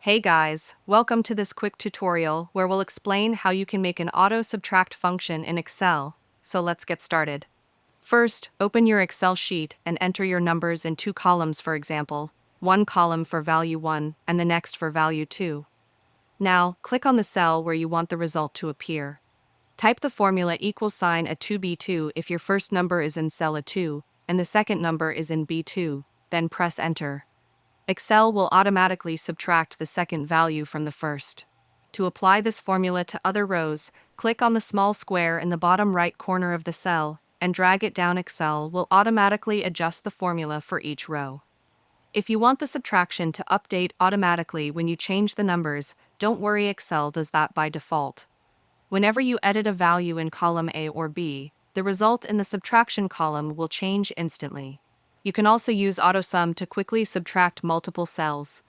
Hey guys, welcome to this quick tutorial where we'll explain how you can make an auto-subtract function in Excel, so let's get started. First, open your Excel sheet and enter your numbers in two columns, for example, one column for value 1 and the next for value 2. Now, click on the cell where you want the result to appear. Type the formula =sign a 2b2 if your first number is in cell A2 and the second number is in B2, then press enter. Excel will automatically subtract the second value from the first. To apply this formula to other rows, click on the small square in the bottom right corner of the cell and drag it down. Excel will automatically adjust the formula for each row. If you want the subtraction to update automatically when you change the numbers, don't worry, Excel does that by default. Whenever you edit a value in column A or B, the result in the subtraction column will change instantly. You can also use AutoSum to quickly subtract multiple cells.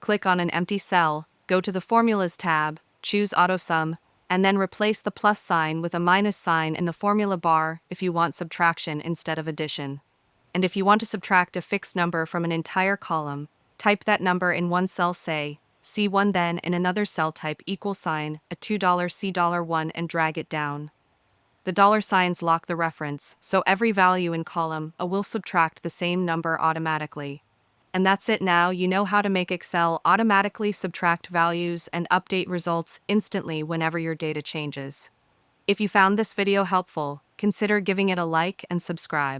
Click on an empty cell, go to the Formulas tab, choose AutoSum, and then replace the plus sign with a minus sign in the formula bar if you want subtraction instead of addition. And if you want to subtract a fixed number from an entire column, type that number in one cell, say C1, then in another cell type =sign a $2 C$1 and drag it down. The dollar signs lock the reference, so every value in column A will subtract the same number automatically. And that's it. Now you know how to make Excel automatically subtract values and update results instantly whenever your data changes. If you found this video helpful, consider giving it a like and subscribe.